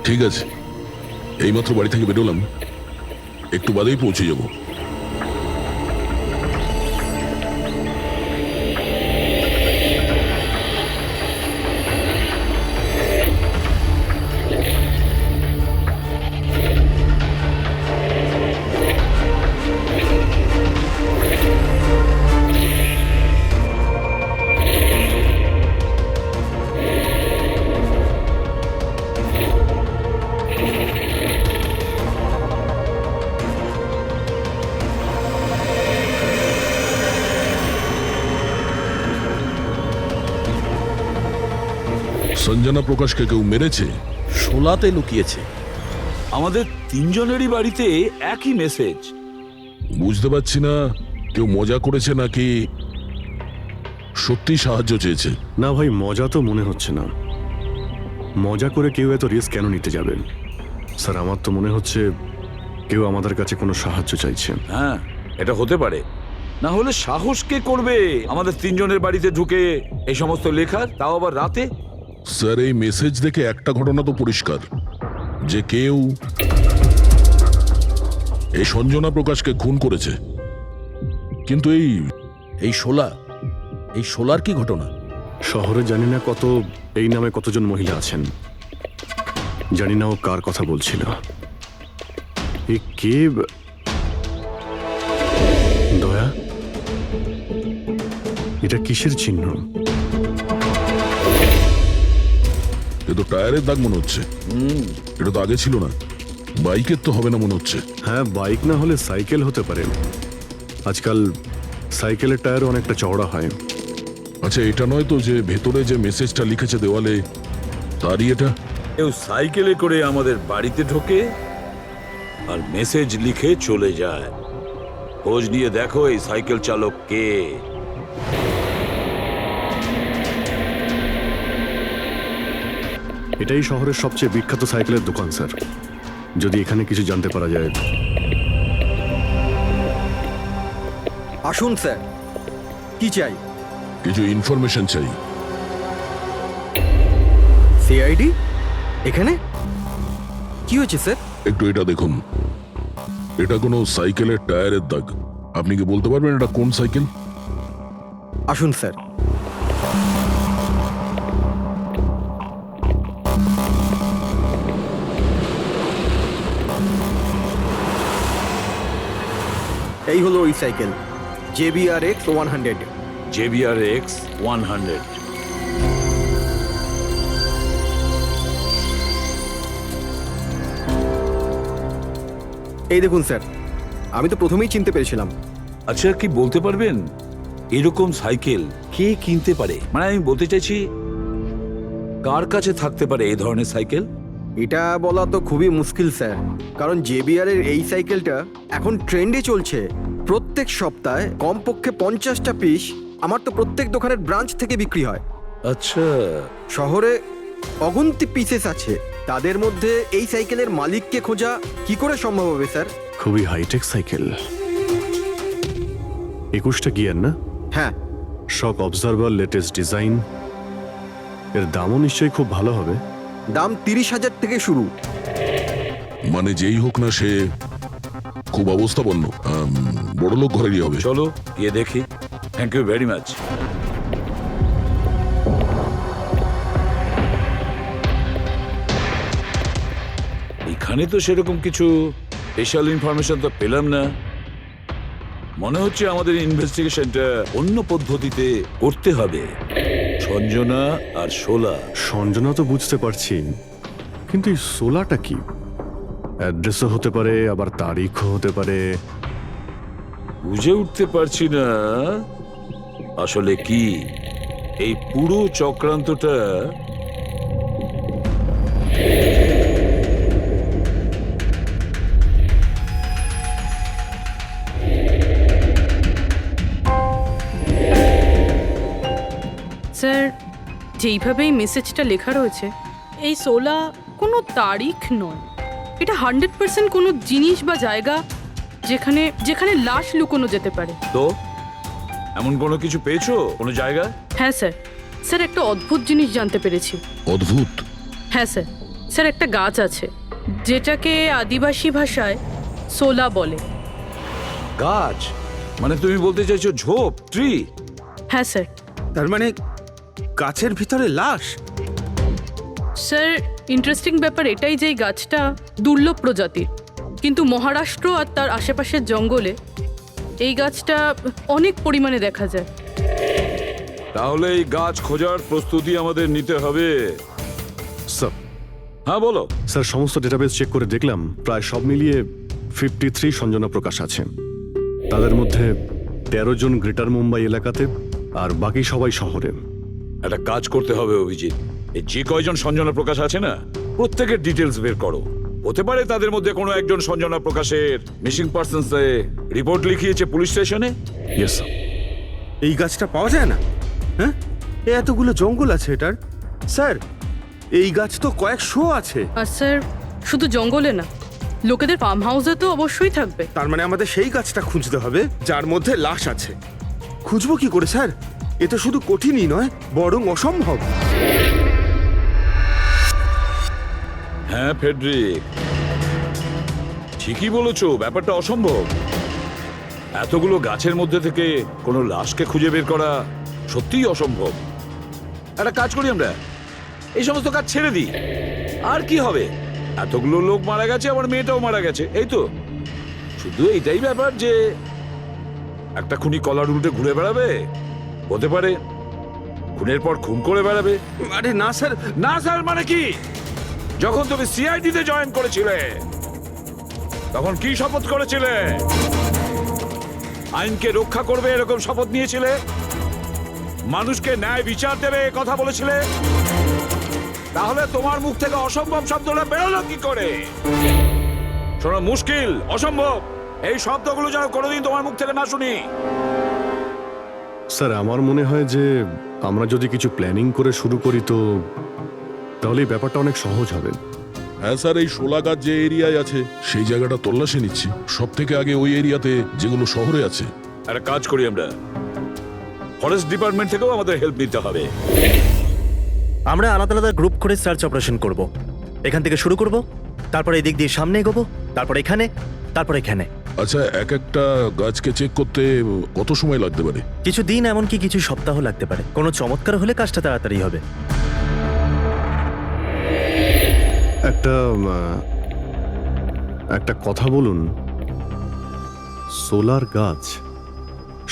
ঠিক আছে, এইমাত্র বাড়ি থেকে বেরোলাম, একটু বাদেই পৌঁছে যাব। সঞ্জনা প্রকাশকে কেউ মেরেছে? শোলাতে লুকিয়েছে। আমাদের তিনজনেরই বাড়িতে একই মেসেজ। বুঝতে পারছি না কেউ মজা করেছে নাকি সত্যি সাহায্য চেয়েছে। না ভাই, মজা তো মনে হচ্ছে না। মজা করে কেউ এত রিস্ক কেন নিতে যাবেন? স্যার, আমার তো মনে হচ্ছে কেউ আমাদের কাছে কোনো সাহায্য চাইছে। হ্যাঁ, এটা হতে পারে। না হলে সাহস কে করবে আমাদের তিনজনের বাড়িতে ঢুকে এই সমস্ত লেখার, তাও আবার রাতে? স্যার, এই মেসেজ দেখে একটা ঘটনা তো পরিষ্কার, যে কেউ এই সঞ্জনা প্রকাশকে খুন করেছে। কিন্তু এই শোলার কি ঘটনা? শহরে জানি না এই নামে কতজন মহিলা আছেন, জানি না ও কার কথা বলছিল। এ কে? দয়া, এটা কিসের চিহ্ন? এ তো টায়ারের দাগ মনে হচ্ছে। এটা তো আগে ছিল না। বাইকের তো হবে না মনে হচ্ছে। হ্যাঁ, বাইক না হলে সাইকেল হতে পারে। আজকাল সাইকেলের টায়ার অনেকটা চওড়া হয়। আচ্ছা, এটা নয় তো যে ভেতরে যে মেসেজটা লিখেছে দেওয়ালে, তারই এটা? কেউ সাইকেলে করে আমাদের বাড়িতে ঢোকে আর মেসেজ লিখে চলে যায়। খোঁজ নিয়ে দেখো এই সাইকেল চালক কে। এটাই শহরের সবচেয়ে বিখ্যাত সাইকেলের দোকান স্যার। যদি এখানে কিছু জানতে পারা যায়। আসুন স্যার, কি চাই? কিছু ইনফরমেশন চাই। সিআইডি এখানে? কি হয়েছে স্যার? একটু এটা দেখুন, এটা কোনো সাইকেলের টায়ারের দাগ। আপনি কি বলতে পারবেন এটা কোন সাইকেল? আসুন স্যার। এই হলো ওই সাইকেল, JBRX 100। JBRX 100। এই দেখুন স্যার, আমি তো প্রথমেই চিনতে পেরেছিলাম। আচ্ছা, কি বলতে পারবেন এরকম সাইকেল কে কিনতে পারে? মানে আমি বলতে চাইছি, কার কাছে থাকতে পারে এই ধরনের সাইকেল? এটা বলা তো খুবই মুশকিল স্যার, কারণ JBR এর এই সাইকেলটা এখন ট্রেন্ডে চলছে। প্রত্যেক সপ্তাহে কমপক্ষে 50টা পিস আমার তো প্রত্যেক দোকানের ব্রাঞ্চ থেকে বিক্রি হয়। আচ্ছা, শহরে অগুন্তি পিসেস আছে, তাদের মধ্যে এই সাইকেলের মালিককে খোঁজা কি করে সম্ভব হবে স্যার? খুবই হাইটেক সাইকেল। 21টা গিয়ার না? হ্যাঁ। শক অবজারভার, লেটেস্ট ডিজাইন। এর দামও নিশ্চয়ই খুব ভালো হবে। দাম 30,000 থেকে শুরু। মানে যেই হোক না সে খুব অবস্থাপন্ন, বড়লোক ঘরেরই হবে। চলো গিয়ে দেখি। Thank you very much. এখানে তো সেরকম কিছু স্পেশাল ইনফরমেশন তো পেলাম না। মনে হচ্ছে আমাদের ইনভেস্টিগেশনটা অন্য পদ্ধতিতে করতে হবে। সঞ্জনা আর শোলা। সঞ্জনা তো বুঝতে পারছি, কিন্তু এই সোলাটা কি? অ্যাড্রেসও হতে পারে, আবার তারিখও হতে পারে। বুঝে উঠতে পারছি না আসলে কি এই পুরো চক্রান্তটা। স্যার, যেইভাবে এই মেসেজটা লেখা রয়েছে, এই 16 কোনো তারিখ নয়। এটা 100% কোনো জিনিস বা জায়গা যেখানে যেখানে লাশ লুকোনো যেতে পারে। তো এমন কোনো কিছু পেয়েছো, কোনো জায়গা? হ্যাঁ স্যার, স্যার একটা অদ্ভুত জিনিস জানতে পেরেছি। অদ্ভুত? হ্যাঁ স্যার, স্যার একটা গাছ আছে যেটাকে আদিবাসী ভাষায় সোলা বলে। গাছ মানে তুমি বলতে চাইছো ঝোপ, ট্রি? হ্যাঁ স্যার। তার মানে গাছের ভিতরে লাশ? স্যার ইন্টারেস্টিং ব্যাপার এটাই যে এই গাছটা দুর্লভ প্রজাতির, কিন্তু মহারাষ্ট্র আর তার আশেপাশের জঙ্গলে এই গাছটা অনেক পরিমাণে দেখা যায়। তাহলে এই গাছ খোঁজার প্রস্তুতি আমাদের নিতে হবে। স্যার হ্যাঁ বলো। স্যার সমস্ত ডেটাবেস চেক করে দেখলাম প্রায় সব মিলিয়ে 53 সঞ্জনা প্রকাশ আছে। তাদের মধ্যে 13 জন গ্রেটার মুম্বাই এলাকাতে আর বাকি সবাই শহরে। একটা কাজ করতে হবে অভিজিৎ, এই যে কয়জন সঞ্জনা প্রকাশ আছে না প্রত্যেকের ডিটেলস বের করো। হতে পারে তাদের মধ্যে কোনো একজন সঞ্জনা প্রকাশের মিসিং পার্সনস রিপোর্ট লিখিয়েছে পুলিশ স্টেশনে। Yes sir. এই গাছটা পাওয়া যায় না? হ্যাঁ, এতগুলো জঙ্গল আছে এটার। স্যার এই গাছ তো কয়েকশো আছে। আর স্যার শুধু জঙ্গলে না, লোকেদের ফার্ম হাউসে তো অবশ্যই থাকবে। তার মানে আমাদের সেই গাছটা খুঁজতে হবে যার মধ্যে লাশ আছে। খুঁজবো কি করে স্যার? এ তো শুধু কঠিনই নয়, বরং অসম্ভব। হ্যাঁ ফেডরিক, ঠিকই বলেছো, ব্যাপারটা অসম্ভব। এতগুলো গাছের মধ্যে থেকে কোনো লাশকে খুঁজে বের করা সত্যিই অসম্ভব। একটা কাজ করি আমরা, এই সমস্ত কাজ ছেড়ে দিই। আর কি হবে, এতগুলো লোক মারা গেছে, আমার মেয়েটাও মারা গেছে, এই তো। শুধু এইটাই ব্যাপার যে একটা খুনি কলার উল্টে ঘুরে বেড়াবে, হতে পারে খুনের পর খুন করে বেড়াবে। আরে না স্যার। না স্যার মানে কি? যখন তুমি সিআইডিতে জয়েন করেছিলে তখন কি শপথ করেছিলে? আইনকে রক্ষা করবে এরকম শপথ নিয়েছিলে? মানুষকে ন্যায় বিচার দেবে এ কথা বলেছিলে? তাহলে তোমার মুখ থেকে অসম্ভব শব্দটা বেরোলো কি করে? শোনো, মুশকিল, অসম্ভব, এই শব্দগুলো যেন কোনোদিন তোমার মুখ থেকে না শুনি। স্যার আমার মনে হয় যে আমরা যদি কিছু প্ল্যানিং করে শুরু করি তো তাহলে এই ব্যাপারটা অনেক সহজ হবে। হ্যাঁ স্যার, এই শোলা গাছ যে এরিয়ায় আছে সেই জায়গাটা তল্লাশি নিচ্ছি। সব থেকে আগে ওই এরিয়াতে যেগুলো শহরে আছে। একটা কাজ করি আমরা, ফরেস্ট ডিপার্টমেন্ট থেকেও আমাদের হেল্প নিতে হবে। আমরা আলাদা আলাদা গ্রুপ করে সার্চ অপারেশন করব। এখান থেকে শুরু করব, তারপর এই দিক দিয়ে সামনে এগোবো, তারপর এখানে, তারপর এখানে। আচ্ছা, এক একটা গাছকে চেক করতে কত সময় লাগতে পারে? কিছু দিন, এমনকি কিছু সপ্তাহ লাগতে পারে। কোনো চমৎকার হলে কাজটা তাড়াতাড়ি হবে। একটা কথা বলুন, সোলার গাছ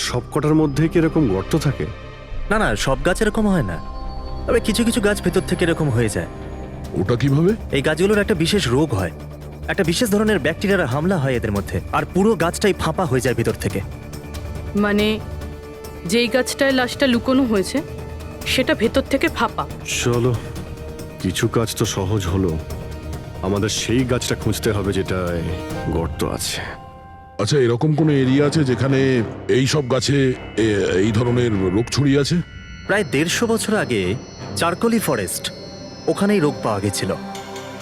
সবকটার মধ্যে কি এরকম গর্ত থাকে? না না, সব গাছ এরকম হয় না, তবে কিছু কিছু গাছ ভেতর থেকে এরকম হয়ে যায়। ওটা কিভাবে? এই গাছগুলোর একটা বিশেষ রোগ হয়, একটা বিশেষ ধরনের ব্যাকটেরিয়ার হামলা হয় এদের মধ্যে, আর পুরো গাছটাই ফাঁপা হয়ে যায় ভেতর থেকে। মানে যেই গাছটায় লাশটা লুকোনো হয়েছে সেটা ভেতর থেকে ফাঁপা। চলো, কিছু কাজ তো সহজ হলো। আমাদের সেই গাছটা খুঁজতে হবে যেটায় গর্ত আছে। আচ্ছা, এরকম কোনো এরিয়া আছে যেখানে এই সব গাছে এই ধরনের রোগ ছড়িয়ে আছে? প্রায় 150 বছর আগে চারকোলি ফরেস্ট, ওখানেই রোগ পাওয়া গেছিল।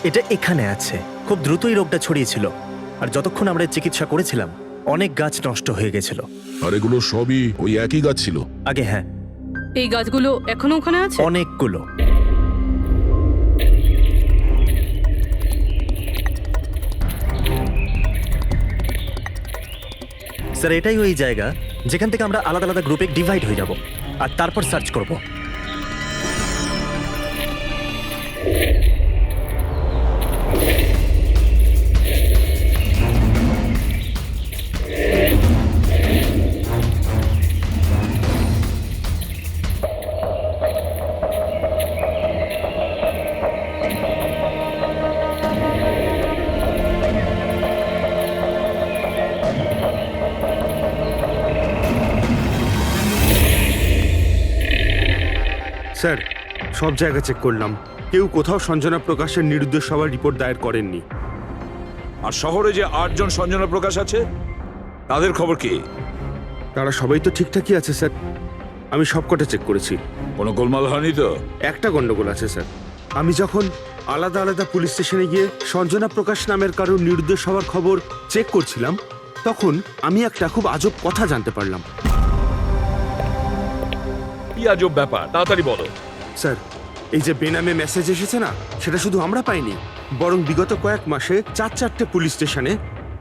এটা এখানে আছে। খুব দ্রুতই রোগটা ছড়িয়েছিল, আর যতক্ষণ আমরা চিকিৎসা করেছিলাম অনেক গাছ নষ্ট হয়ে গেছিল। আর এগুলো সবই ওই একই গাছ ছিল? আগে হ্যাঁ, এই গাছগুলো এখনো ওখানে আছে? অনেকগুলো। স্যার এটাই ওই জায়গা যেখান থেকে আমরা আলাদা আলাদা গ্রুপে ডিভাইড হয়ে যাব আর তারপর সার্চ করব। স্যার সব জায়গা চেক করলাম, কেউ কোথাও সঞ্জনা প্রকাশের নিরুদ্দেশ হওয়ার রিপোর্ট দায়ের করেননি। আর শহরে যে 8 জন সঞ্জনা প্রকাশ আছে তাদের খবর কি? তারা সবাই তো ঠিকঠাকই আছে স্যার, আমি সবকটা চেক করেছি। কোনো গোলমাল হয়নি তো? একটা গন্ডগোল আছে স্যার। আমি যখন আলাদা আলাদা পুলিশ স্টেশনে গিয়ে সঞ্জনা প্রকাশ নামের কারোর নিরুদ্দেশ হওয়ার খবর চেক করছিলাম, তখন আমি একটা খুব আজব কথা জানতে পারলাম। কি আজব ব্যাপার, তাড়াতাড়ি বলো। স্যার এই যে বেনামে মেসেজ এসেছে না, সেটা শুধু আমরা পাইনি, বরং বিগত কয়েক মাসে 4-4টে পুলিশ স্টেশনে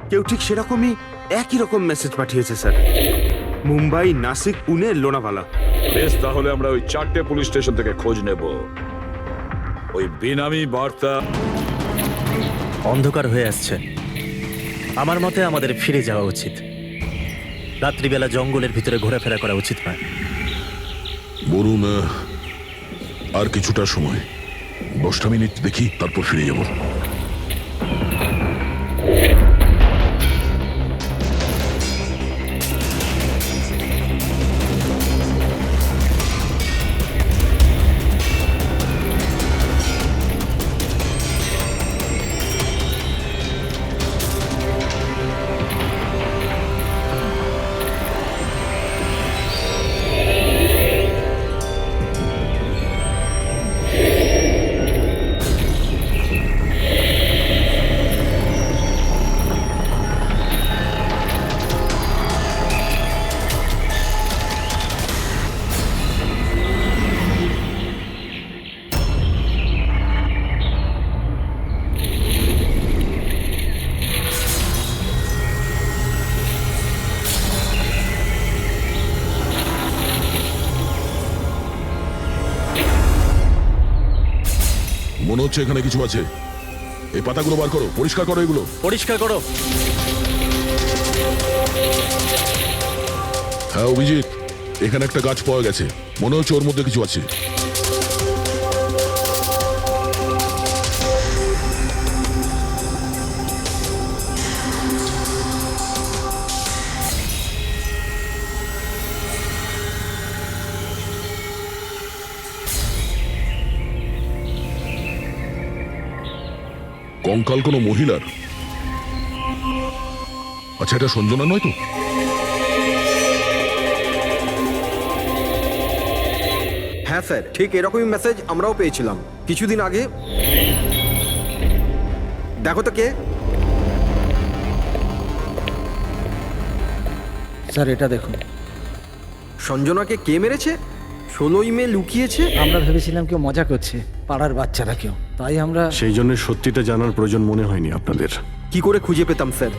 কেউ ঠিক সেরকমই একই রকম মেসেজ পাঠিয়েছে স্যার। মুম্বাই, নাসিক, পুনে, লোনাভালা। বেশ, তাহলে আমরা ওই 4টে পুলিশ স্টেশন থেকে খোঁজ নেব। ওই বেনামি বার্তা অন্ধকার হয়ে আসছে। আমার মতে আমাদের ফিরে যাওয়া উচিত। রাত্রিবেলা জঙ্গলের ভিতরে ঘোরাফেরা করা উচিত নয়। বলুন, আর কিছুটা সময়, 10টা মিনিট দেখি, তারপর ফিরে যাব। মনে হচ্ছে এখানে কিছু আছে। এই পাতাগুলো বার করো, পরিষ্কার করো এগুলো। পরিষ্কার করো। হ্যাঁ অভিজিৎ, এখানে একটা গাছ পাওয়া গেছে, মনে হচ্ছে ওর মধ্যে কিছু আছে। কঙ্কাল কোনো মহিলার? আচ্ছা, এটা সঞ্জনা নয় তো? হ্যাঁ স্যার, ঠিক এরকমই মেসেজ আমরাও পেয়েছিলাম কিছুদিন আগে। দেখো তো কে। স্যার এটা দেখুন। সঞ্জনাকে কে মেরেছে? 16ই মে লুকিয়েছে। আমরা ভেবেছিলাম কেউ মজা করছে, পাড়ার বাচ্চারা কেউ, তাই আমরা সেই জন্য সত্যিটা জানার প্রয়োজন মনে হয়নি আপনাদের। কি করে খুঁজে পেতাম স্যার?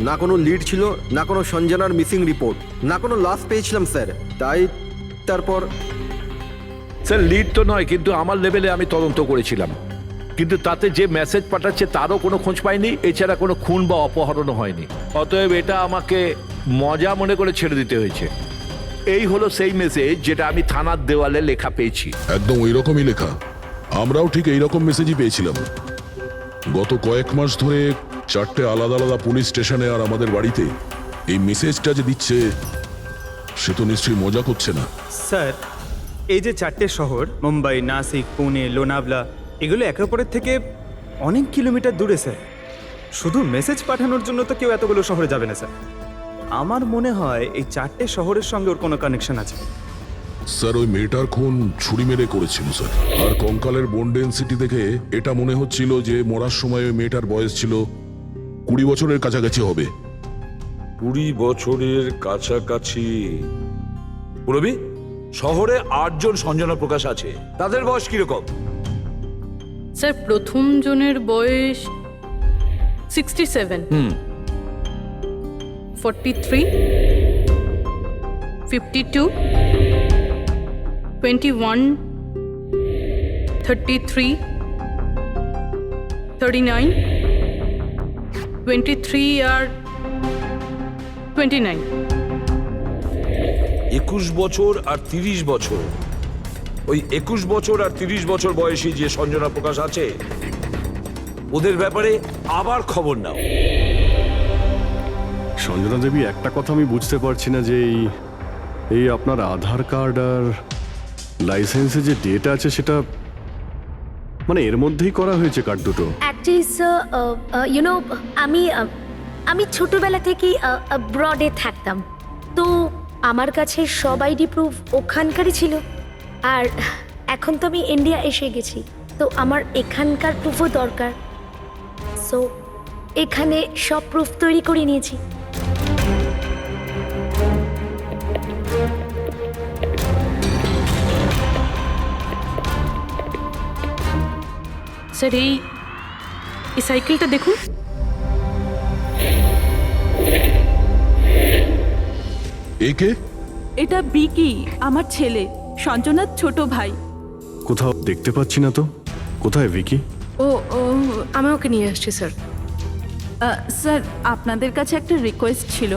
না কোনো লিড ছিল, না কোনো সঞ্জনার মিসিং রিপোর্ট, না কোনো লাশ পেয়েছিলাম স্যার। তাই তারপর স্যার লিড তো নয়, কিন্তু আমার লেভেলে আমি তদন্ত করেছিলাম, কিন্তু তাতে যে মেসেজ পাঠাচ্ছে তারও কোনো খোঁজ পাইনি, এছাড়া কোনো খুন বা অপহরণও হয়নি। অতএব এটা আমাকে মজা মনে করে ছেড়ে দিতে হয়েছে। এই হলো সেই মেসেজ যেটা আমি থানার দেওয়ালে লেখা পেয়েছি। একদম ওই রকমই লেখা। আমরাও ঠিক এই রকম মেসেজই পেয়েছিলাম। গত কয়েক মাস ধরে 4টে আলাদা আলাদা পুলিশ স্টেশনে আর আমাদের বাড়িতে এই মেসেজটা যে দিচ্ছে, সে তো নিশ্চয়ই মজা করছে না। স্যার, এই যে 4টে শহর, মুম্বাই, নাসিক, পুনে, লোনাভলা, এগুলো একে অপরের থেকে অনেক কিলোমিটার দূরে স্যার। শুধু মেসেজ পাঠানোর জন্য তো কেউ এতগুলো শহরে যাবে না স্যার। আমার মনে হয় এই 4টে শহরের সঙ্গে ওর কোনো কানেকশন আছে। স্যার, ওই মেয়েটার খুন ছুরি মেরে করেছিল স্যার। আর কঙ্কালের বোন ডেন্সিটি দেখে এটা মনে হচ্ছিল যে মরার সময় ওই মেয়েটার বয়স ছিল 20 বছরের কাছাকাছি হবে। 20 বছরের কাছাকাছি। পুরবি, শহরে 8 জন সঞ্জনা প্রকাশ আছে, তাদের বয়স কিরকম? স্যার, প্রথম জনের বয়স 67, 43, 52, 21, 33, 39, 23 আর 29। 21 বছর আর 30 বছর। ওই 21 বছর আর 30 বছর বয়সী যে সঞ্জনা প্রকাশ আছে, ওদের ব্যাপারে আবার খবর নাও। সঞ্জনা দেবী, একটা কথা আমি বুঝতে পারছি না যে এই আপনার আধার কার্ড আর লাইসেন্সে যে ডেট আছে সেটা মানে এর মধ্যেই করা হয়েছে কার্ড দুটো। অ্যাকচুয়ালি স্যার, আমি ছোটবেলা থেকেই ব্রডে থাকতাম, তো আমার কাছে সব আইডি প্রুফ ওখানকারই ছিল। আর এখন তো আমি ইন্ডিয়া এসে গেছি, তো আমার এখানকার প্রুফও দরকার। সো এখানে সব প্রুফ তৈরি করে নিয়েছি। স্যার এই সাইকেলটা দেখুন। একে এটা বিকি, আমার ছেলে, সঞ্জনার ছোট ভাই। কোথাও দেখতে পাচ্ছি না তো। কোথায় ভিকি? ও ও আমি ওকে নিয়ে আসছি স্যার। স্যার আপনাদের কাছে একটা রিকোয়েস্ট ছিল,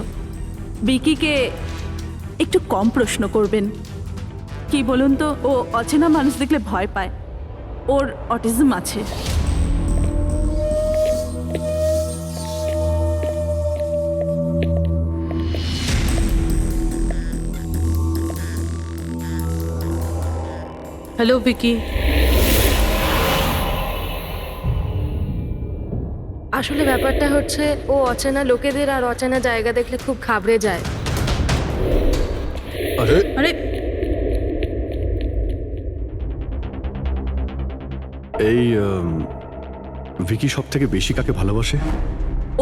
বিকিকে একটু কম প্রশ্ন করবেন। কি বলুন তো, ও অচেনা মানুষ দেখলে ভয় পায়, ওর অটিজম আছে। হ্যালো বিকি। আসলে ব্যাপারটা হচ্ছে ও অচেনা লোকেদের আর অচেনা জায়গা দেখলে খুব ঘাবড়ে যায়। আরে আরে এই ভিকি সব থেকে বেশি কাকে ভালোবাসে?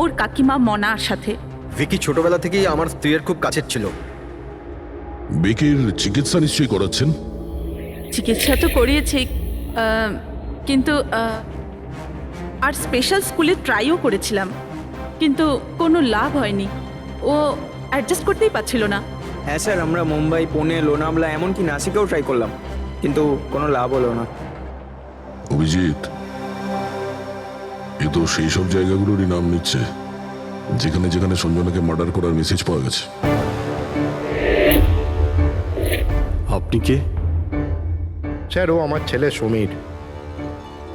ওর কাকিমা মনার সাথে। ভিকি ছোটবেলা থেকেই আমার স্ত্রীর খুব কাছের ছিল। বিকির চিকিৎসা নিশ্চয়ই করাচ্ছেন। চিকিৎসা তো করিয়েছি, কিন্তু আর স্পেশাল স্কুলে ট্রাইও করেছিলাম, কিন্তু কোনো লাভ হয়নি। ও অ্যাডজাস্ট করতেই পারছিল না। হ্যাঁ স্যার, আমরা মুম্বাই, পুনে, লোনাভলা এমনকি নাসিকেও ট্রাই করলাম, কিন্তু কোনো লাভ হলো না। অভিজিৎ, এ তো সেই সব জায়গাগুলোরই নাম নিচ্ছে যেখানে যেখানে সঞ্জনাকে মার্ডার করার মেসেজ পাওয়া গেছে। আপনি কে? স্যার, ও আমার ছেলে সমীর।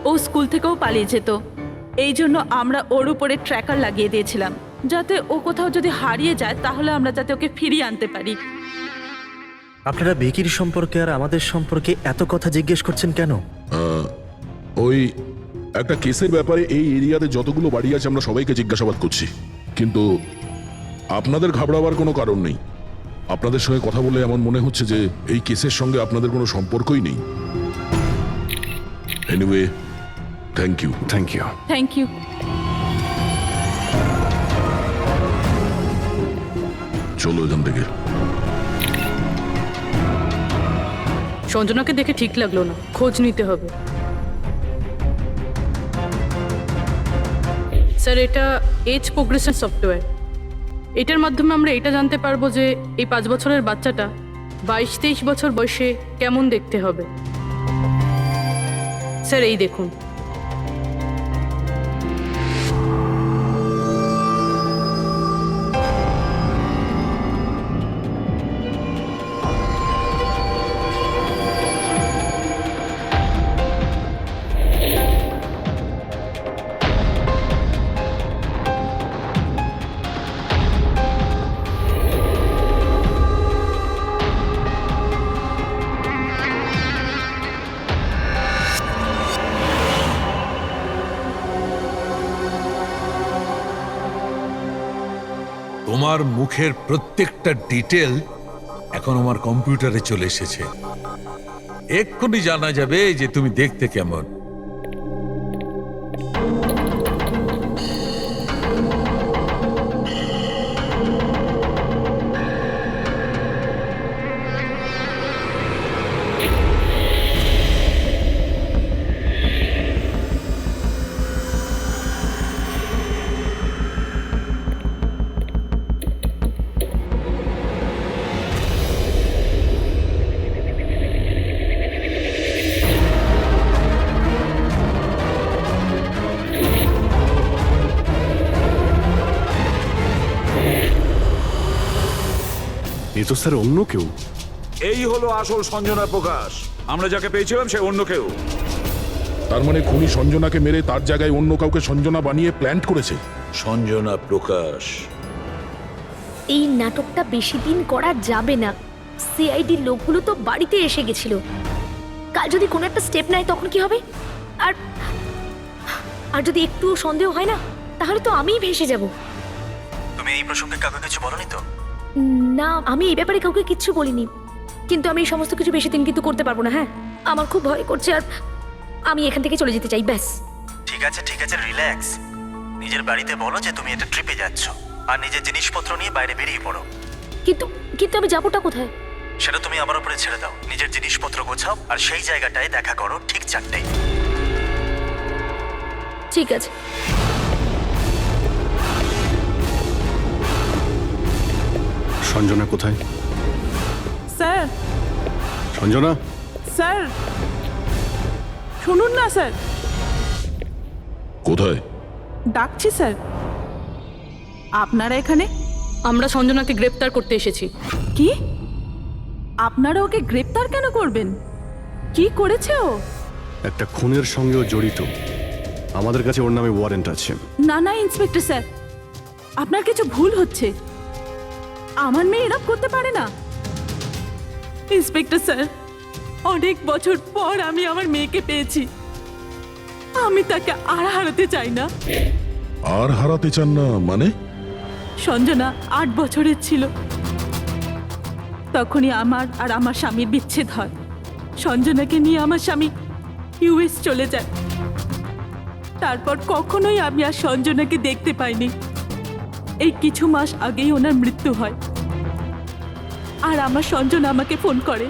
ও স্কুল থেকেও পালিয়ে যেত, এই জন্য আমরা ওর উপরে ট্র্যাকার লাগিয়ে দিয়েছিলাম, যাতে ও কোথাও যদি হারিয়ে যায় তাহলে আমরা যাতে ওকে ফিরিয়ে আনতে পারি। আপনারা ভিকির সম্পর্কে আর আমাদের সম্পর্কে এত কথা জিজ্ঞেস করছেন কেন? ওই একটা কেসের ব্যাপারে এই এরিয়াতে যতগুলো বাড়ি আছে আমরা সবাইকে জিজ্ঞাসাবাদ করছি, কিন্তু আপনাদের ঘাবড়াবার কোনো কারণ নেই। আপনাদের সঙ্গে কথা বলে এমন মনে হচ্ছে যে এই কেসের সঙ্গে আপনাদের কোনো সম্পর্কই নেই। Anyway, thank you. Thank you. Thank you. চলো এখান থেকে। সঞ্জনাকে দেখে ঠিক লাগলো না, খোঁজ নিতে হবে। স্যার, এটা এজ প্রোগ্রেশন সফটওয়্যার। এটার মাধ্যমে আমরা এটা জানতে পারবো যে এই 5 বছরের বাচ্চাটা 22-23 বছর বয়সে কেমন দেখতে হবে। স্যার এই দেখুন। তোমার মুখের প্রত্যেকটা ডিটেল এখন আমার কম্পিউটারে চলে এসেছে। এক্ষুনি জানা যাবে যে তুমি দেখতে কেমন। এ তো স্যার অন্য কেউ। এই হলো আসল সঞ্জনা প্রকাশ। আমরা যাকে পেয়েছিলাম সে অন্য কেউ। তার মানে খুনি সঞ্জনাকে মেরে তার জায়গায় অন্য কাউকে সঞ্জনা বানিয়ে প্ল্যান করেছে। সঞ্জনা প্রকাশ। এই নাটকটা বেশি দিন করা যাবে না। সিআইডি লোকগুলো তো বাড়িতে এসে গেছিল। কাল যদি কোনো একটা স্টেপ নেয় তখন কি হবে? আর আর যদি একটু সন্দেহ হয় না, তাহলে তো আমিই ভেসে যাব। তুমি এই প্রসঙ্গে কাউকে কিছু বলনি তো? না, আমি এই ব্যাপারে কাউকে কিচ্ছু বলিনি, কিন্তু আমি এই সমস্ত কিছু বেশি দিন কিন্তু করতে পারবো না। হ্যাঁ, আমার খুব ভয় করছে আর আমি এখান থেকে চলে যেতে চাই, ব্যাস। ঠিক আছে রিল্যাক্স। নিজের বাড়িতে বলো যে তুমি একটা ট্রিপে যাচ্ছ আর নিজের জিনিসপত্র নিয়ে বাইরে বেরিয়ে পড়ো। কিন্তু কিন্তু আমি যাবোটা কোথায়? সেটা তুমি আমার উপরে ছেড়ে দাও। নিজের জিনিসপত্র গোছাও আর সেই জায়গাটায় দেখা করো ঠিক 4টায়। ঠিক আছে। সঞ্জনা কোথায়? স্যার সঞ্জনা, স্যার শুনুন না স্যার, কোথায়? ডাকছি স্যার। আপনারা এখানে? আমরা সঞ্জনাকে গ্রেপ্তার করতে এসেছি। কি? আপনারা ওকে গ্রেপ্তার কেন করবেন? কি করেছে ও? একটা খুনের সঙ্গেও জড়িত। আমাদের কাছে ওর নামে ওয়ারেন্ট আছে। না না ইন্সপেক্টর স্যার, আপনার কিছু ভুল হচ্ছে। আমার মেয়ে এরকম করতে পারে না। ইন্সপেক্টর স্যার, অনেক বছর পর আমি আমার মেয়েকে পেয়েছি। আমি তাকে আর হারাতে চাই না। আর হারাতে চান না মানে? সঞ্জনা 8 বছরের ছিল, তখনই আমার আর আমার স্বামীর বিচ্ছেদ হয়। সঞ্জনাকে নিয়ে আমার স্বামী ইউএস চলে যায়। তারপর কখনোই আমি আর সঞ্জনাকে দেখতে পাইনি। এই কিছু মাস আগেই ওনার মৃত্যু হয়। আর আমার সঞ্জনা আমাকে ফোন করে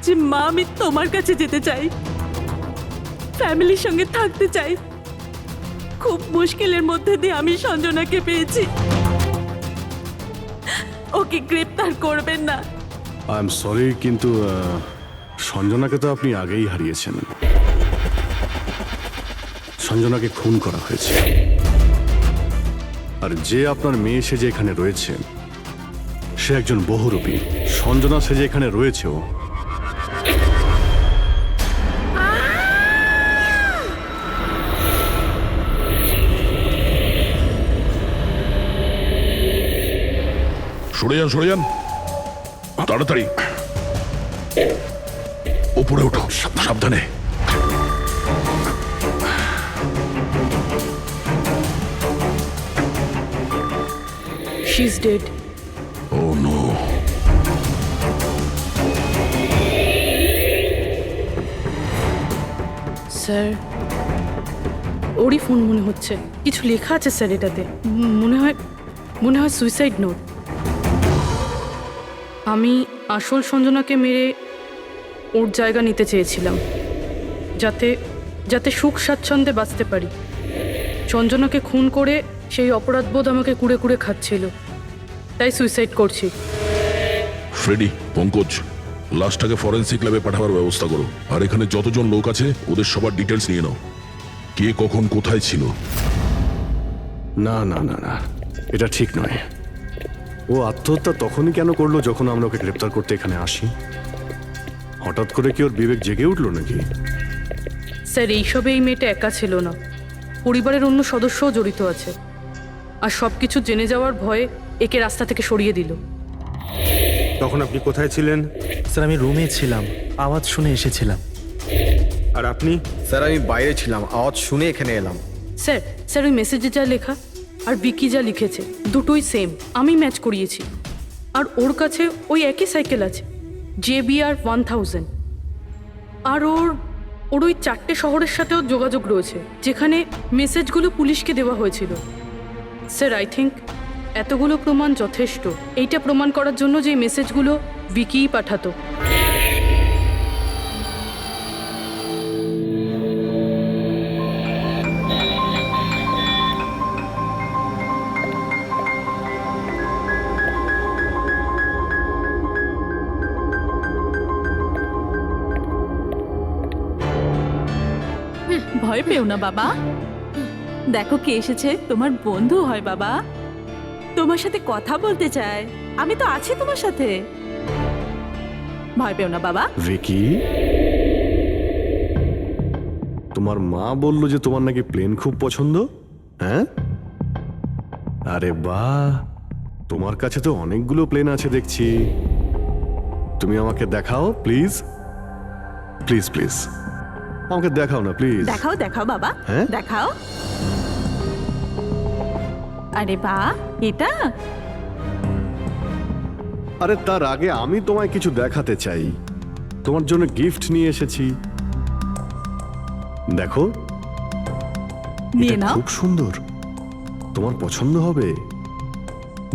যে মা, আমি তোমার কাছে যেতে চাই, ফ্যামিলির সঙ্গে থাকতে চাই। খুব মুশকিলের মধ্যে দিয়ে আমি সঞ্জনাকে পেয়েছি। ওকে গ্রেপ্তার করবেন না। আই এম সরি, কিন্তু সঞ্জনাকে তো আপনি আগেই হারিয়েছেন। সঞ্জনাকে খুন করা হয়েছে। আর যে আপনার মেয়ে সেজে এখানে রয়েছে সে একজন বহুরূপী। সঞ্জনা সেজে এখানে রয়েছেও। সরে যান, সরে যান, তাড়াতাড়ি উপরে ওঠো, সাবধানে। She's dead. Oh no. Sir, ওরই ফোন মনে হচ্ছে। কিছু লেখা আছে স্যার এটাতে। মনে হয় সুইসাইড নোট। আমি আসল সঞ্জনাকে মেরে ওর জায়গা নিতে চেয়েছিলাম, যাতে সুখ স্বাচ্ছন্দ্যে বাঁচতে পারি। সঞ্জনাকে খুন করে সেই অপরাধবোধ আমাকে কুড়ে কুড়ে খাচ্ছিল, তাই সুইসাইড করছি। ফ্রেডি, পঙ্কজ, লাশটাকে ফরেন্সিক ল্যাবে পাঠাবার ব্যবস্থা করো। আর এখানে যতজন লোক আছে ওদের সবার ডিটেলস নিয়ে নাও, কে কখন কোথায় ছিল। না না না না, এটা ঠিক নয়। ও আত্মহত্যা তখনই কেন করলো যখন আমরা ওকে গ্রেপ্তার করতে এখানে আসি? হঠাৎ করে কি ওর বিবেক জেগে উঠলো নাকি? স্যার, এইসবে এই মেয়েটা একা ছিল না, পরিবারের অন্য সদস্যও জড়িত আছে। আর সব কিছু জেনে যাওয়ার ভয়ে একে রাস্তা থেকে সরিয়ে দিল। তখন আপনি কোথায় ছিলেন? স্যার আমি রুমে ছিলাম, আওয়াজ শুনে এসেছিলাম। আর আপনি? স্যার আমি বাইরে ছিলাম, আওয়াজ শুনে এখানে এলাম। স্যার ওই মেসেজে যা লেখা আর বিকি যা লিখেছে দুটোই সেম, আমি ম্যাচ করিয়েছি। আর ওর কাছে ওই একই সাইকেল আছে, JBR 1000। আর ওর ওই 4টে শহরের সাথেও যোগাযোগ রয়েছে যেখানে মেসেজগুলো পুলিশকে দেওয়া হয়েছিল। স্যার, আই থিঙ্ক এতগুলো প্রমাণ যথেষ্ট এইটা প্রমাণ করার জন্য যে এই মেসেজগুলো বিকিই পাঠাতো। ভয় পেও না বাবা, দেখো কে এসেছে। তোমার বন্ধু হয় বাবা, তোমার সাথে কথা বলতে চায়। আমি তো আছি তোমার সাথে, ভয় পেও না বাবা। ভিকি, তোমার মা বললো যে তোমার নাকি প্লেন খুব পছন্দ, হ্যাঁ? আরে বাহ, তোমার কাছে তো অনেকগুলো প্লেন আছে দেখছি। তুমি আমাকে দেখাও প্লিজ, প্লিজ প্লিজ আমাকে দেখাও না প্লিজ। দেখাও দেখাও বাবা, হ্যাঁ? দেখাও। আরে বাহ, এটা? আরে তার আগে আমি তোমায় কিছু দেখাতে চাই। তোমার জন্য গিফট নিয়ে এসেছি, দেখো। নিয়ে এটা নাও। খুব সুন্দর, তোমার পছন্দ হবে,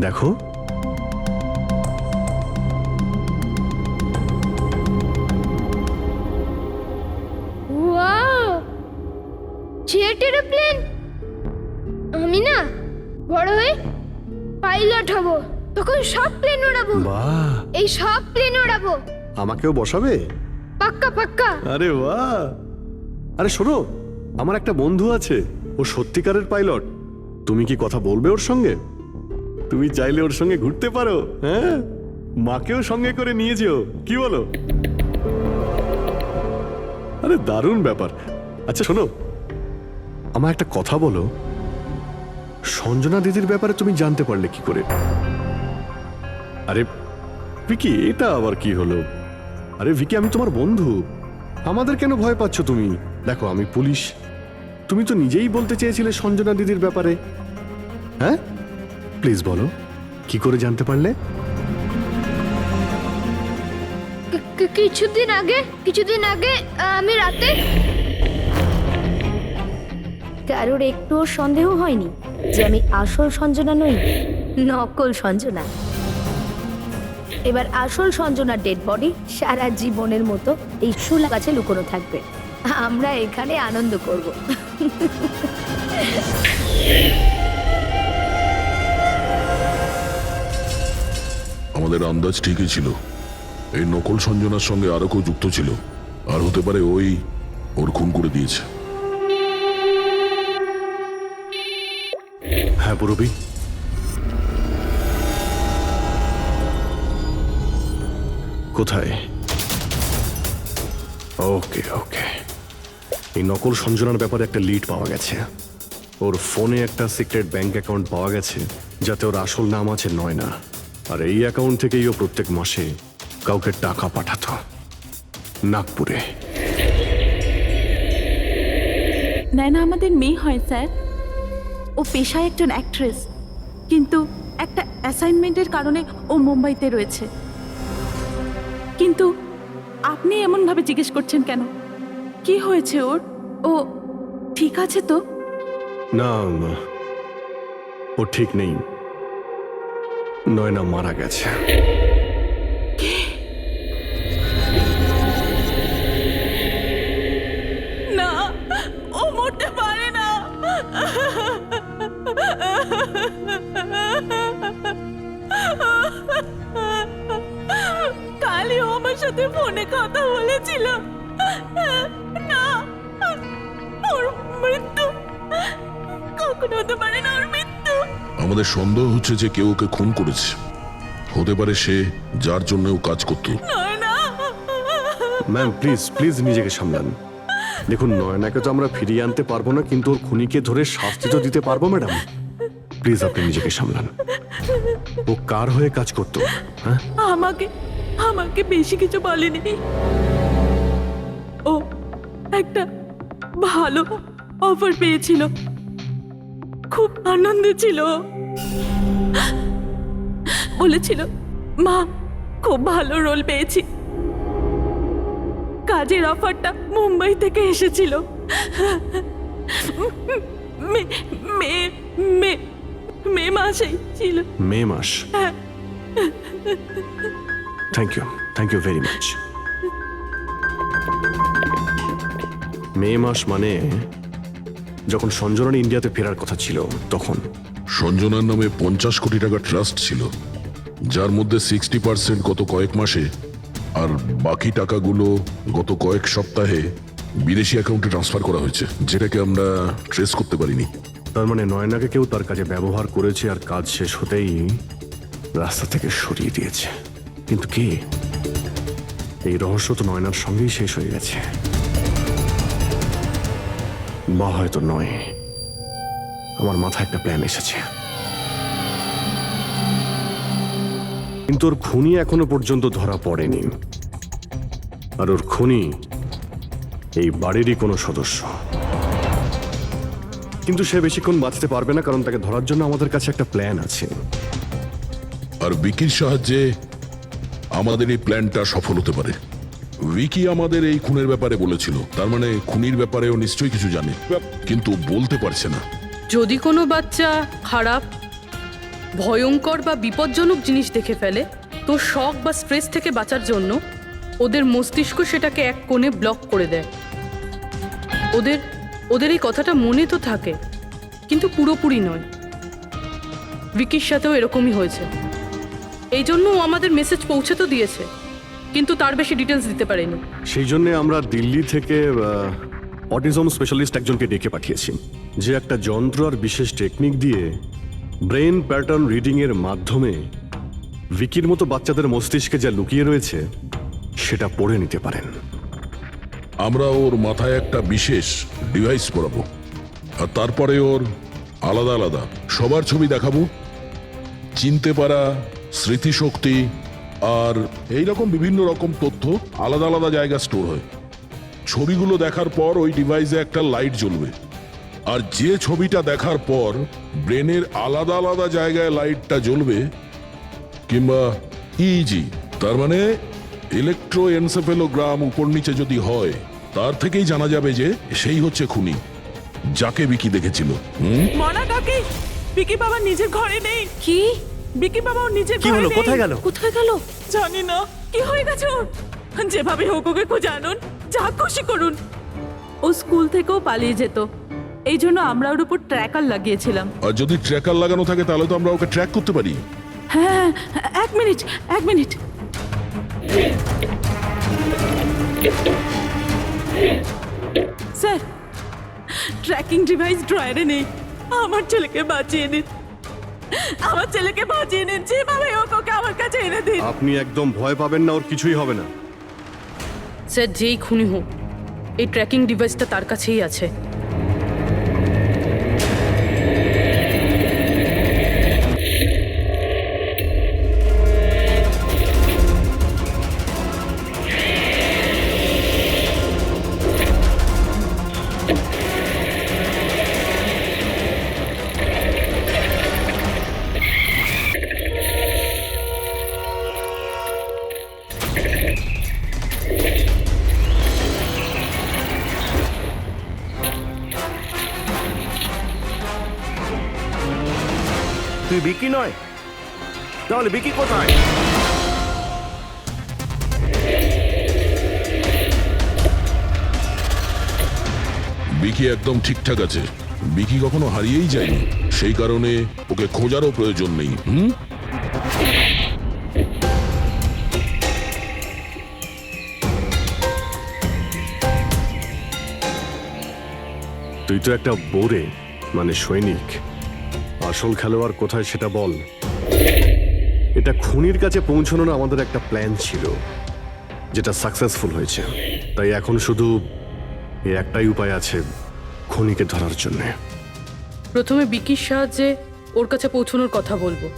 দেখো। Wow, jet aeroplane? আমি না বড় হয়ে পাইলট হব, তখন সব প্লেন উড়াবো। বাহ, এই সব প্লেন উড়াবো। আমাকেও বসাবে? পাক্কা পাক্কা। আরে বাহ! আরে শোনো, আমার একটা বন্ধু আছে, ও সত্যিকারের পাইলট। তুমি কি কথা বলবে ওর সঙ্গে? তুমি চাইলে ওর সঙ্গে ঘুরতে পারো। হ্যাঁ, মাকেও সঙ্গে করে নিয়ে যেও, কি বলো? আরে দারুণ ব্যাপার। আচ্ছা শোনো, আমার একটা কথা বলো, সঞ্জনা দিদির ব্যাপারে তুমি জানতে পারলে কি করে? আরে ভিকি, এটা আবার কি হলো? আরে ভিকি, আমি তোমার বন্ধু, আমাদের কেন ভয় পাচ্ছ তুমি? দেখো, আমি পুলিশ, তুমি তো নিজেই বলতে চেয়েছিলে সঞ্জনা দিদির ব্যাপারে। হ্যাঁ, প্লিজ বলো, কি করে জানতে পারলে? কিছুদিন আগে আমি রাতে। কারোর একটুও সন্দেহ হয়নি যে আমি আসল সঞ্জনা নই, নকল সঞ্জনা। এবার আসল সঞ্জনার ডেড বডি সারা জীবনের মতো এই শোলা গাছে লুকোনো থাকবে। আমরা এখানে আনন্দ করব। আমাদের আন্দাজ ঠিকই ছিল, এই নকল সঞ্জনার সঙ্গে আরো কেউ যুক্ত ছিল, আর হতে পারে ওর খুন করে দিয়েছে। হ্যাঁ পুরবি, কোথায়? ওকে ওকে, এই নকল সঞ্জনার ব্যাপারে একটা লিড পাওয়া গেছে। ওর ফোনে একটা সিক্রেট ব্যাংক অ্যাকাউন্ট পাওয়া গেছে, যাতে ওর আসল নাম আছে নয়না। আর এই অ্যাকাউন্ট থেকেই ও প্রত্যেক মাসে কাউকে টাকা পাঠাতো নাগপুরে। নয়না আমাদের মেয়ে হয় স্যার। ও পেশায় একজন অ্যাক্ট্রেস, কিন্তু একটা অ্যাসাইনমেন্টের কারণে ও মুম্বাইতে রয়েছে। কিন্তু আপনি এমনভাবে জিজ্ঞেস করছেন কেন? কি হয়েছে ওর? ও ঠিক আছে তো? না, ও ঠিক নেই। নয়না মারা গেছে। না, ও মরতে পারে না। কালই ও আমার সাথে ফোনে কথা বলেছিল। না, ওর মৃত্যু কখনো হতে পারে না, ওর মৃত্যু। আমাদের সন্দেহ হচ্ছে যে কেউ ওকে খুন করেছে। হতে পারে সে, যার জন্য ও কাজ করত। ম্যাম প্লিজ প্লিজ নিজেকে সামলান। দেখুন, নয়নাকে তো আমরা ফিরিয়ে আনতে পারবো না, কিন্তু ওর খুনিকে ধরে শাস্তি তো দিতে পারবো ম্যাডাম। প্লিজ আপনি নিজেকে সামলান। ও কার হয়ে কাজ করতো? হ্যাঁ, আমাকে বেশি কিছু বলেনি। ও একটা ভালো অফার পেয়েছিল, খুব আনন্দে ছিল। বলেছিল, মা খুব ভালো রোল পেয়েছি। কাজের অফারটা মুম্বাই থেকে এসেছিল। মে মাসেই ছিল। মে মাস? Thank you very much. May মাস মানে যখন সঞ্জনার ইন্ডিয়াতে ফেরার কথা ছিল তখন। সঞ্জনার নামে 50 কোটি টাকা ট্রাস্ট ছিল, যার মধ্যে 60% গত কয়েক মাসে আর বাকি টাকাগুলো গত কয়েক সপ্তাহে বিদেশি অ্যাকাউন্টে ট্রান্সফার করা হয়েছে, যেটাকে আমরা ট্রেস করতে পারিনি। তার মানে নয়নাকে কেউ তার কাজে ব্যবহার করেছে, আর কাজ শেষ হতেই রাস্তা থেকে সরিয়ে দিয়েছে। কিন্তু কে? এই রহস্য তো নয়নার সঙ্গেই শেষ হয়ে গেছে, বা হয়তো নয়। আমার মাথায় একটা প্ল্যান এসেছে, কিন্তু ওর খুনি এখনো পর্যন্ত ধরা পড়েনি। আর ওর খুনি এই বাড়িরই কোনো সদস্য। কিন্তু সে বেশিক্ষণ বাঁচতে পারবে না, কারণ তাকে ধরার জন্য আমাদের কাছে একটা প্ল্যান আছে। আর বিকির সাহায্যে আমাদের এই প্ল্যানটা সফল হতে পারে। উইকি আমাদের এই খুনের ব্যাপারে বলেছিল, তার মানে খুনির ব্যাপারেও নিশ্চয়ই কিছু জানে, কিন্তু বলতে পারছে না। যদি কোনো বাচ্চা খারাপ, ভয়ঙ্কর বা বিপজ্জনক জিনিস দেখে ফেলে, তো শক বা স্ট্রেস থেকে বাঁচার জন্য ওদের মস্তিষ্ক সেটাকে এক কোণে ব্লক করে দেয়। ওদের ওদের এই কথাটা মনে তো থাকে, কিন্তু পুরোপুরি নয়। ভিকির সাথেও এরকমই হয়েছে। এই জন্য ও আমাদের মেসেজ পৌঁছে তো দিয়েছে, কিন্তু তার বেশি ডিটেলস দিতে পারেনি। সেই জন্য আমরা দিল্লি থেকে অটিজম স্পেশালিস্ট একজনকে ডেকে পাঠিয়েছি, যে একটা যন্ত্র আর বিশেষ টেকনিক দিয়ে ব্রেন প্যাটার্ন রিডিং এর মাধ্যমে ভিকির মতো বাচ্চাদের মস্তিষ্কে যা লুকিয়ে রয়েছে সেটা পড়ে নিতে পারেন। আমরা ওর মাথায় একটা বিশেষ ডিভাইস পরাবো, আর তারপরে ওর আলাদা আলাদা সবার ছবি দেখাবো। চিনতে পারা, স্মৃতিশক্তি আর এইরকম বিভিন্ন রকম তথ্য আলাদা আলাদা জায়গায় স্টোর হয়। ছবিগুলো দেখার পর ওই ডিভাইসে একটা লাইট জ্বলবে, আর যে ছবিটা দেখার পর ব্রেনের আলাদা আলাদা জায়গায় লাইটটা জ্বলবে, কিংবা ইজি তার মানে ইলেকট্রোএনসেফেলোগ্রাম উপর নিচে যদি হয়, তার থেকেই জানা যাবে যে সেই হচ্ছে খুনি, যাকে বিকি দেখেছিল। মনা কাকি, বিকি বাবা নিজের ঘরে নেই। কি? বিকি বাবা ওর নিজের কি ঘরে হলো? নেই। কোথায় গেল? কোথায় গেল? জানি না কি হয়ে গেছে ওর। যেভাবে হোক ওকে খুঁজে আনুন, যা খুশি করুন। ও স্কুল থেকেও পালিয়ে যেত, এই জন্য আমরা ওর উপর ট্র্যাকার লাগিয়েছিলাম। আর যদি ট্র্যাকার লাগানো থাকে তাহলে তো আমরা ওকে ট্র্যাক করতে পারি। হ্যাঁ, এক মিনিট। স্যার, ট্র্যাকিং ডিভাইস ড্রয়ারে নেই। আমার ছেলেকে বাঁচিয়ে নিন, যেভাবে হোক ওকে আমার কাছে এনে দিন। আপনি একদম ভয় পাবেন না, ওর কিছুই হবে না। স্যার, যেই খুনি হোক, এই ট্র্যাকিং ডিভাইসটা তার কাছেই আছে। তুই বিকি নয়, তাহলে বিকি কোথায়? বিকি একদম ঠিকঠাক আছে। বিকি কখনো হারিয়েই যায়নি, সেই কারণে ওকে খোঁজারও প্রয়োজন নেই। তুই তো একটা বোরে, মানে সৈনিক। আসল খেলোয়াড় কোথায় সেটা বল। এটা খুনির কাছে পৌঁছানোর আমাদের একটা প্ল্যান ছিল, যেটা সাকসেসফুল হয়েছে। তাই এখন শুধু এই একটাই উপায় আছে খুনিকে ধরার জন্য। প্রথমে বিকির সাহায্যে ওর কাছে পৌঁছানোর কথা বলবো,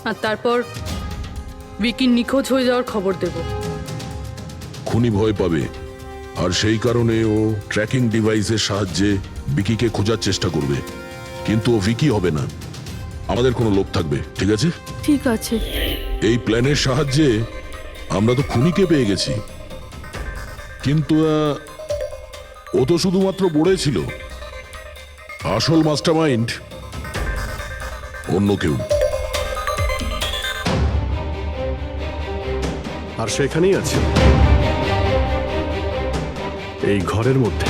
আর তারপর বিকির নিখোঁজ হয়ে যাওয়ার খবর দেব। খুনি ভয় পাবে, আর সেই কারণে ও ট্র্যাকিং ডিভাইসের সাহায্যে বিকিকে খোঁজার চেষ্টা করবে। কিন্তু ও ভিকি হবে না, আমাদের কোনো লোক থাকবে। ঠিক আছে? ঠিক আছে। এই প্ল্যানের সাহায্যে আমরা তো খুনিকে পেয়ে গেছি, কিন্তু ও তো শুধুমাত্র বোড়ে ছিল। আসল মাস্টারমাইন্ড অন্য কেউ। আর সেখানেই আছে, এই ঘরের মধ্যে।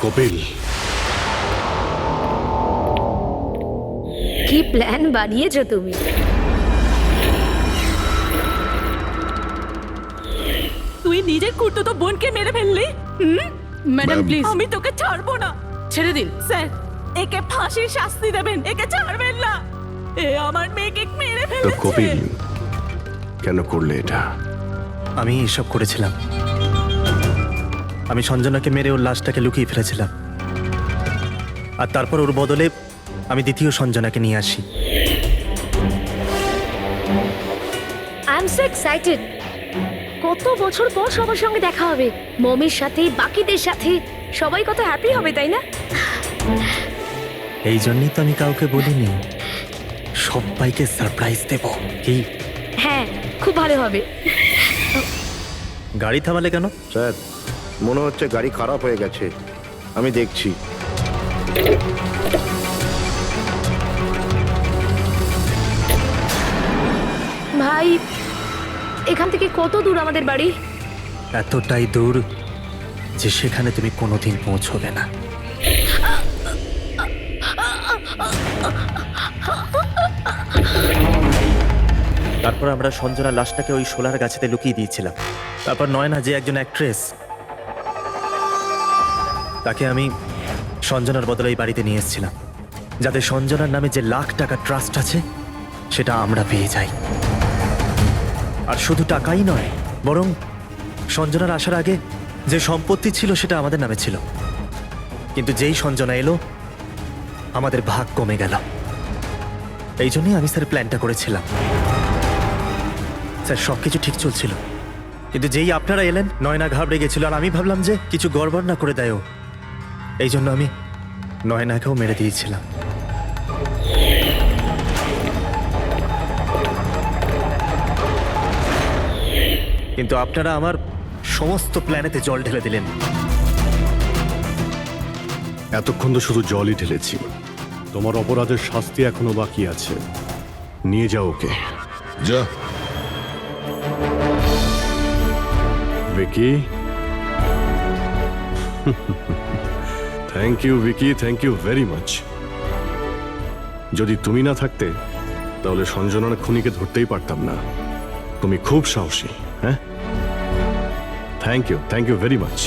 কপিল, কি প্ল্যান বানিয়েছো তুমি? তুই নিজের খুঁড়তুতো বোনকে মেরে ফেললি। ম্যাডাম প্লিজ, আমি তোকে ছাড়বো না। ছেড়ে দিন। স্যার, একে ফাঁসির শাস্তি দেবেন, একে ছাড়বেন না। এ আমার মেয়েকে মেরে তো ফেলেছে। কপিল, কেন করলে এটা? আমি এসব করেছিলাম। আমি সঞ্জনাকে মেরে ওর লাশটাকে লুকিয়ে ফেলেছিলাম, আর তারপর ওর বদলে আমি দ্বিতীয় সঞ্জনাকে নিয়ে আসি। I am so excited. কত বছর পর সবার সঙ্গে দেখা হবে, মমির সাথে, বাকিদের সাথে। সবাই কত হ্যাপি হবে, তাই না? এই জন্যই তো আমি কাউকে বলিনি, সবাইকে সারপ্রাইজ দেব। কি? হ্যাঁ, খুব ভালো হবে। গাড়ি থামালে কেন? স্যার, মনে হচ্ছে গাড়ি খারাপ হয়ে গেছে, আমি দেখছি। ভাই, এখান থেকে কত দূর আমাদের বাড়ি? এতটাই দূর যে সেখানে তুমি কোনোদিন পৌঁছবে না। তারপর আমরা সঞ্জনা লাশটাকে ওই শোলার গাছেতে লুকিয়ে দিয়েছিলাম। তারপর নয়না যে একজন অ্যাক্ট্রেস, তাকে আমি সঞ্জনার বদলে এই বাড়িতে নিয়ে এসেছিলাম, যাতে সঞ্জনার নামে যে লাখ টাকা ট্রাস্ট আছে সেটা আমরা পেয়ে যাই। আর শুধু টাকাই নয়, বরং সঞ্জনার আসার আগে যে সম্পত্তি ছিল সেটা আমাদের নামে ছিল, কিন্তু যেই সঞ্জনা এলো আমাদের ভাগ কমে গেল। এই জন্যই আমি স্যার প্ল্যানটা করেছিলাম। স্যার সবকিছু ঠিক চলছিল, কিন্তু যেই আপনারা এলেন নয়না ঘাবড়ে গেছিল, আর আমি ভাবলাম যে কিছু গড়বড় না করে দেয় ও। এই জন্য আমি নয়নাকেও মেরে দিয়েছিলাম। কিন্তু আপনারা আমার সমস্ত প্ল্যানেতে জল ঢেলে দিলেন। এতক্ষণ তো শুধু জলই ঢেলেছি। তোমার অপরাধের শাস্তি এখনো বাকি আছে। নিয়ে যাও ওকে। যা। Vicky, thank you Vicky, thank you very much. যদি তুমি না থাকতে তাহলে সঞ্জনার খুনিকে ধরতেই পারতাম না। তুমি খুব সাহসী। হ্যাঁ, থ্যাংক ইউ ভেরি মাচ।